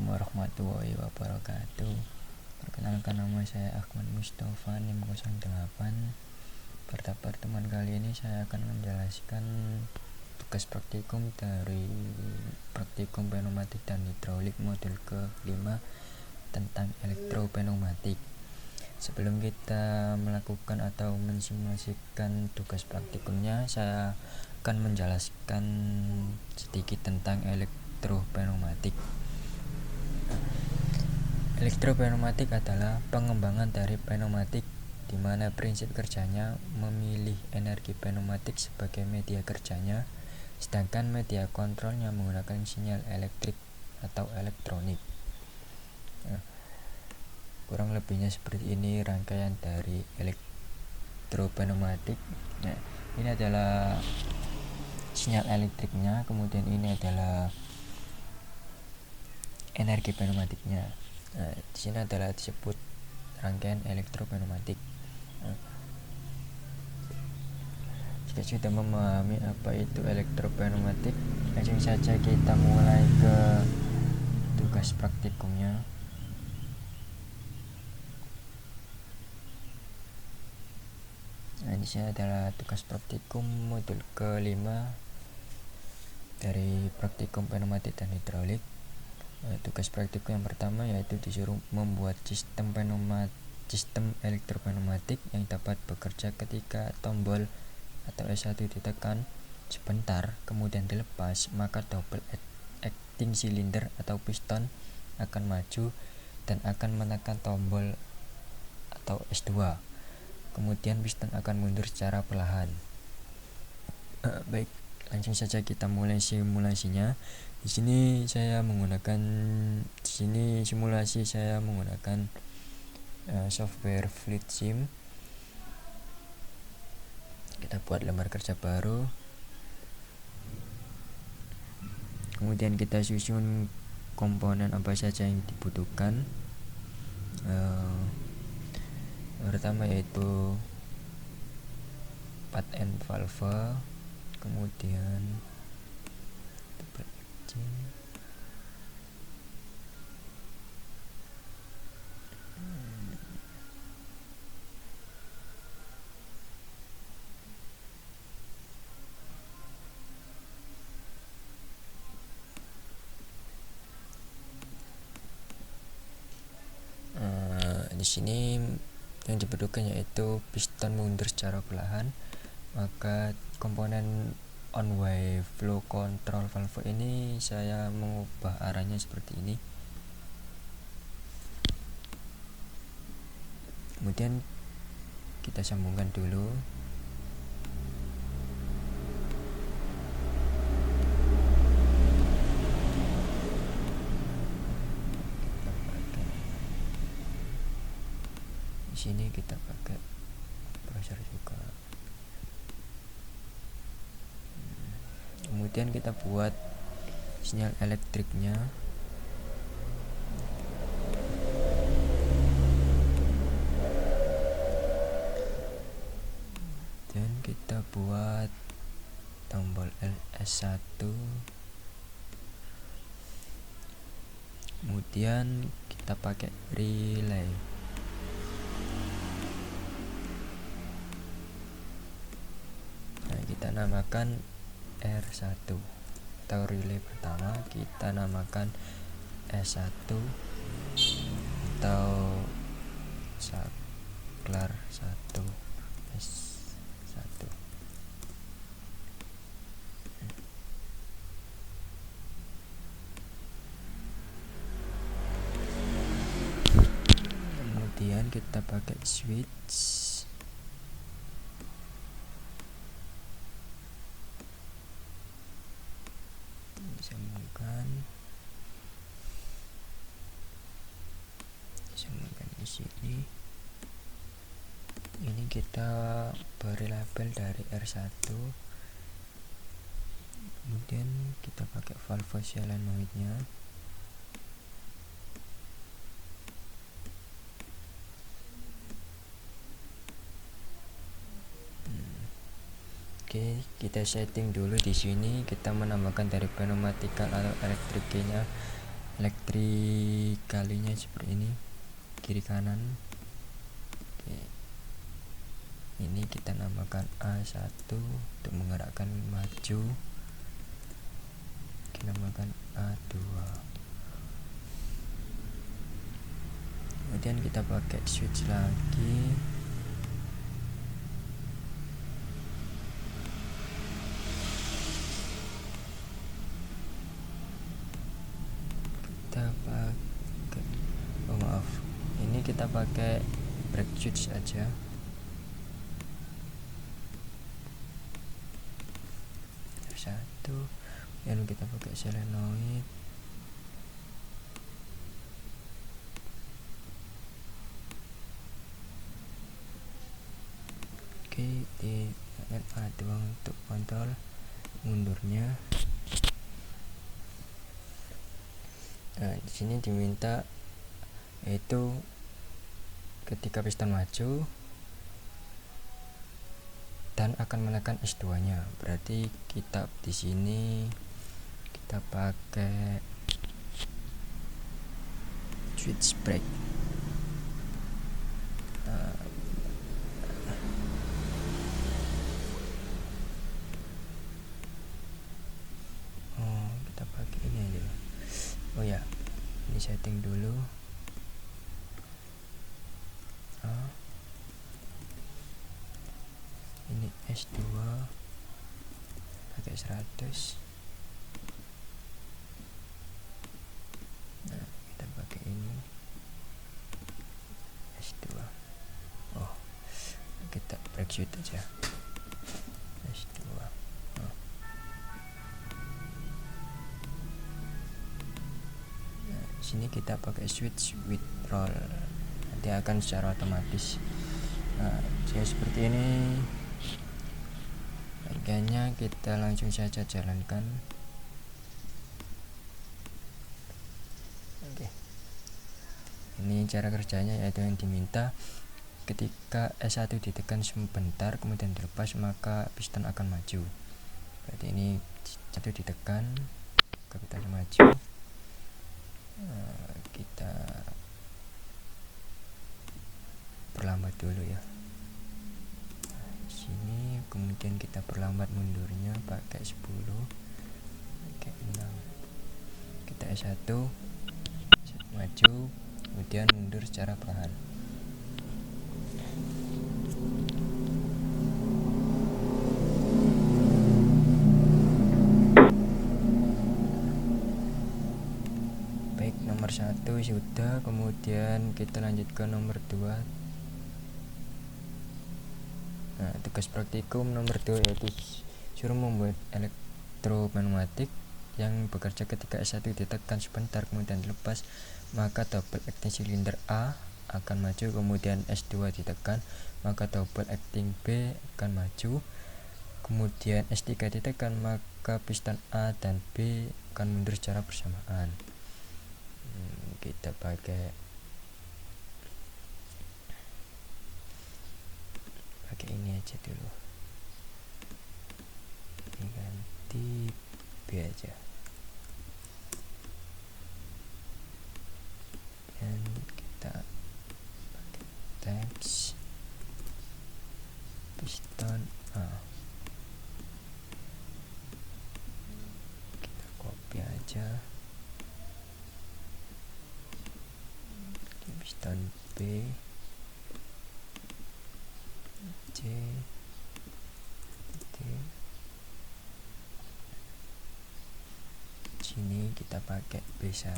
Assalamualaikum warahmatullahi wabarakatuh. Perkenalkan, nama saya Ahmad Mustafa, NIM 08. Pada pertemuan kali ini saya akan menjelaskan tugas praktikum dari praktikum pneumatik dan hidrolik modul ke-5 tentang elektropneumatik. Sebelum kita melakukan atau mensimulasikan tugas praktikumnya, saya akan menjelaskan sedikit tentang elektropneumatik. Elektropneumatik adalah pengembangan dari pneumatik, di mana prinsip kerjanya memilih energi pneumatik sebagai media kerjanya, sedangkan media kontrolnya menggunakan sinyal elektrik atau elektronik. Kurang lebihnya seperti ini rangkaian dari elektropneumatik. Ini adalah sinyal elektriknya, kemudian ini adalah energi pneumatiknya. Di sini adalah disebut rangkaian elektropneumatik. Jika sudah memahami apa itu elektropneumatik, langsung saja kita mulai ke tugas praktikumnya. Di sini adalah tugas praktikum modul ke-5 dari praktikum pneumatik dan hidrolik. Tugas praktikum yang pertama yaitu disuruh membuat sistem elektropneumatik yang dapat bekerja ketika tombol atau S1 ditekan sebentar kemudian dilepas, maka double acting cylinder atau piston akan maju dan akan menekan tombol atau S2. Kemudian piston akan mundur secara perlahan. Baik, langsung saja kita mulai simulasinya. Di sini simulasi saya menggunakan software Fluid Sim. Kita buat lembar kerja baru. Kemudian kita susun komponen apa saja yang dibutuhkan. Pertama yaitu part and valve, kemudian di sini yang dibutuhkan yaitu piston mundur secara perlahan. Maka komponen on way flow control valve ini saya mengubah arahnya seperti ini. Kemudian kita sambungkan dulu. Di sini kita pakai pressure juga. Kemudian kita buat sinyal elektriknya. Dan kita buat tombol S1. Kemudian kita pakai relay. Kita namakan R1 atau relay pertama, kita namakan S1 atau saklar 1 S1. Kemudian kita pakai switch. Sambungkan di sini. Ini kita beri label dari R1. Kemudian kita pakai valve solenoidnya. Oke, kita setting dulu di sini. Kita menambahkan dari pneumatikal atau elektriknya elektrikalinya seperti ini, kiri kanan. Oke. Ini kita namakan A1 untuk menggerakkan maju, kita namakan A2. Kemudian kita pakai switch lagi, kita pakai ini kita pakai brake switch aja. Satu, yang kita pakai solenoid. Oke, di A2 untuk kontrol mundurnya. Nah, di sini diminta yaitu ketika piston maju dan akan menekan S2-nya. Berarti kita di sini kita pakai switch brake. Kita pakai ini aja. Oh ya, ini setting dulu. Ini S2 pakai 100. Nah, kita pakai ini S2. Oh, kita brake switch aja. S2. Nah, sini kita pakai switch withdrawal. Nanti akan secara otomatis. Nah, jadi seperti ini. Bagiannya kita langsung saja jalankan. Oke. Ini cara kerjanya, yaitu yang diminta ketika S1 ditekan sebentar kemudian dilepas maka piston akan maju. Berarti ini satu ditekan, kita maju. Kita perlambat dulu ya. Sini kemudian kita perlambat mundurnya pakai 10, pakai 6. Kita S1 maju, kemudian mundur secara perlahan. Baik, nomor 1 sudah, kemudian kita lanjut ke nomor 2. Nah, tugas praktikum nomor 2 yaitu suruh membuat elektropneumatik yang bekerja ketika S1 ditekan sebentar kemudian dilepas, maka double acting silinder A akan maju, kemudian S2 ditekan maka double acting B akan maju, kemudian S3 ditekan maka piston A dan B akan mundur secara bersamaan. Kita pakai ini aja dulu, ini ganti B aja, dan kita pakai teks piston A. Kita copy aja piston B, C, D. Sini kita pakai B1,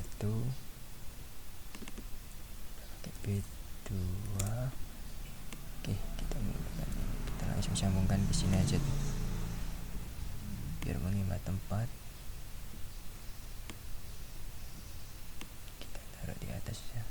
pakai B2. Oke, kita langsung sambungkan ke sini aja tuh, biar menghemat tempat. Kita taruh di atas ya.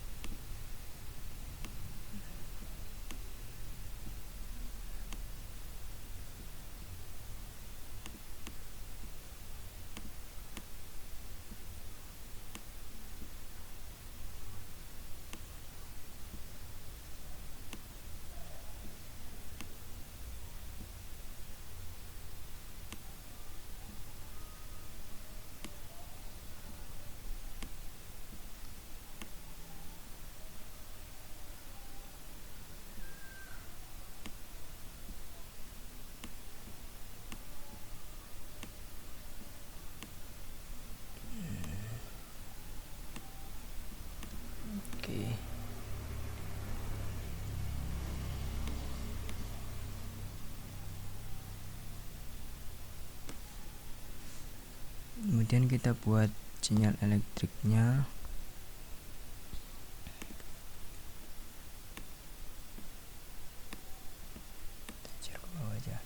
Kemudian kita buat sinyal elektriknya. Tajar ke bawah aja.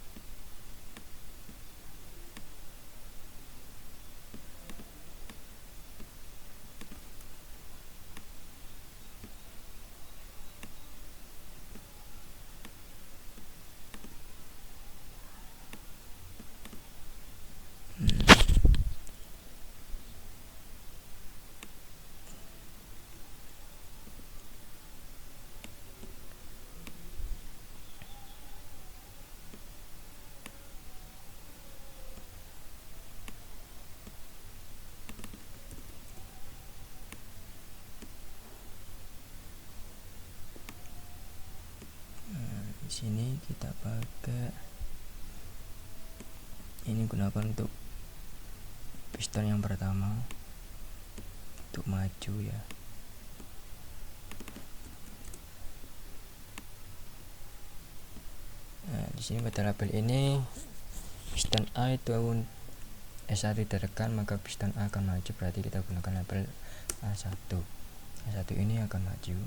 Di sini kita pakai ini, gunakan untuk piston yang pertama untuk maju ya. Nah, di sini pada label ini piston A itu S1 ditekan, maka piston A akan maju, berarti kita gunakan label A1. A1 ini akan maju.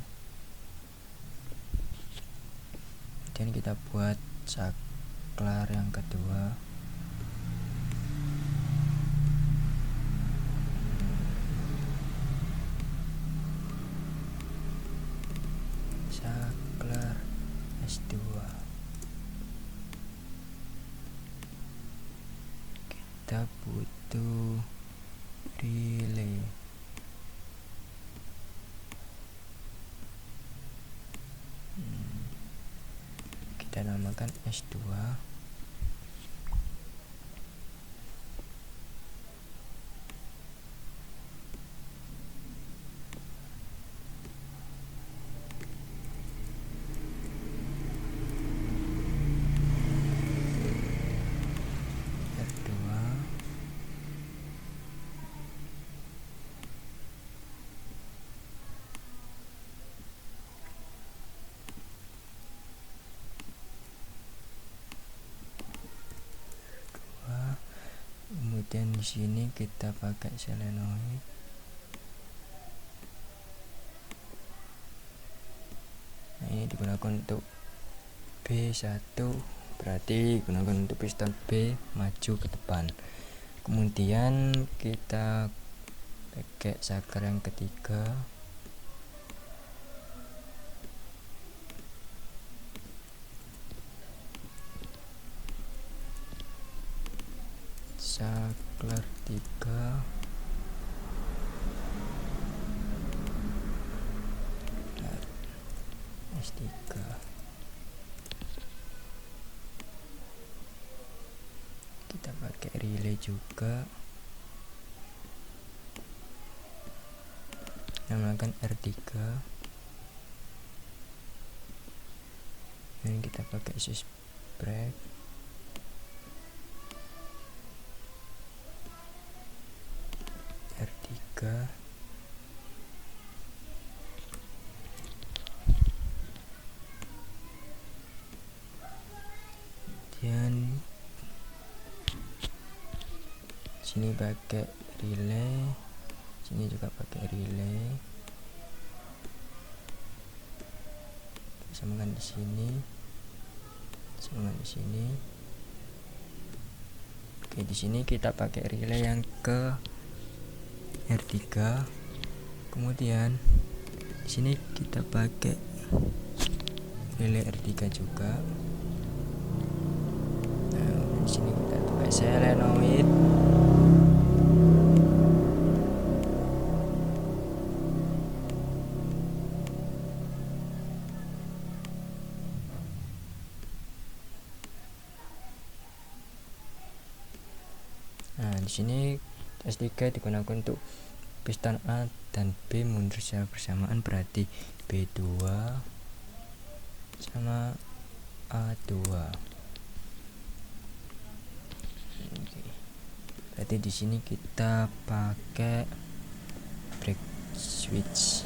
Kemudian kita buat saklar yang kedua. Saklar S2. Kita butuh relay. Kita namakan S2. Kemudian di sini kita pakai solenoid. Nah, ini digunakan untuk B1, berarti gunakan untuk piston B maju ke depan. Kemudian kita pakai saklar yang ketiga. Saklar 3. S3. Kita pakai relay juga, namakan R3. Dan kita pakai sus brake. R3. Dan sini pakai relay, sini juga pakai relay. Sambungkan di sini, sambungkan di sini. Oke, di sini kita pakai relay yang ke R3. Kemudian di sini kita pakai relay R3 juga. Nah, di sini kita pakai solenoid. Nah, di sini S3 digunakan untuk piston A dan B mundur secara bersamaan, berarti B2 sama A2. Oke. Berarti di sini kita pakai brake switch.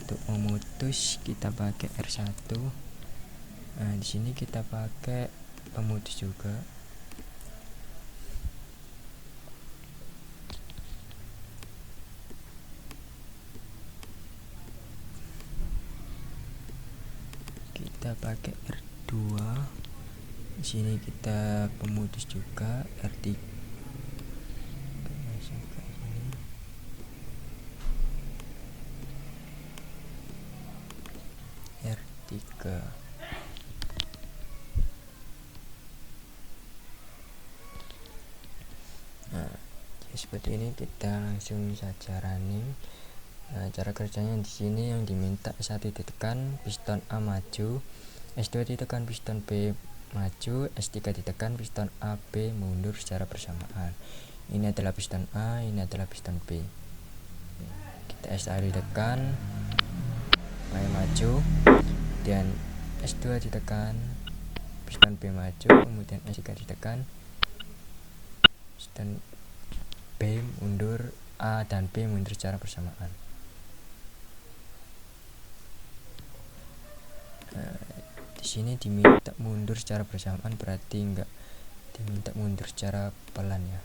Untuk memutus kita pakai R1. Nah, di sini kita pakai pemudus juga. Kita pakai R2. Di sini kita pemudus juga, R3. Masuk ke sini. R3. Nah, seperti ini kita langsung saja running. Nah, cara kerjanya di sini yang diminta S1 ditekan, piston A maju, S2 ditekan, piston B maju, S3 ditekan, piston A B mundur secara bersamaan. Ini adalah piston A, ini adalah piston B. Kita S1 ditekan, maju, dan S2 ditekan, piston B maju, kemudian S3 ditekan, piston B mundur, A dan B mundur secara bersamaan. Nah, di sini diminta mundur secara bersamaan, berarti enggak diminta mundur secara pelan ya.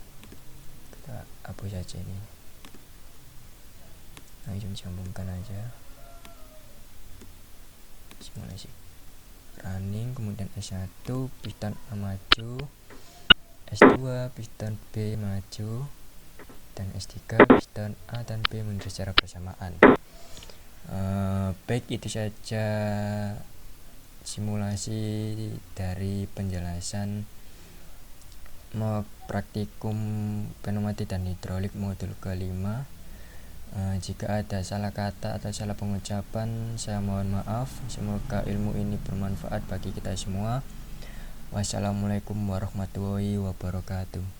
Kita hapus saja ini. Langsung sambungkan aja. Simulasi running, kemudian S1 piston A maju, S2 piston B maju, dan S3 piston A dan B mundur secara bersamaan. Baik, itu saja simulasi dari penjelasan praktikum pneumatik dan hidrolik modul kelima. Jika ada salah kata atau salah pengucapan, saya mohon maaf. Semoga ilmu ini bermanfaat bagi kita semua. Wassalamualaikum warahmatullahi wabarakatuh.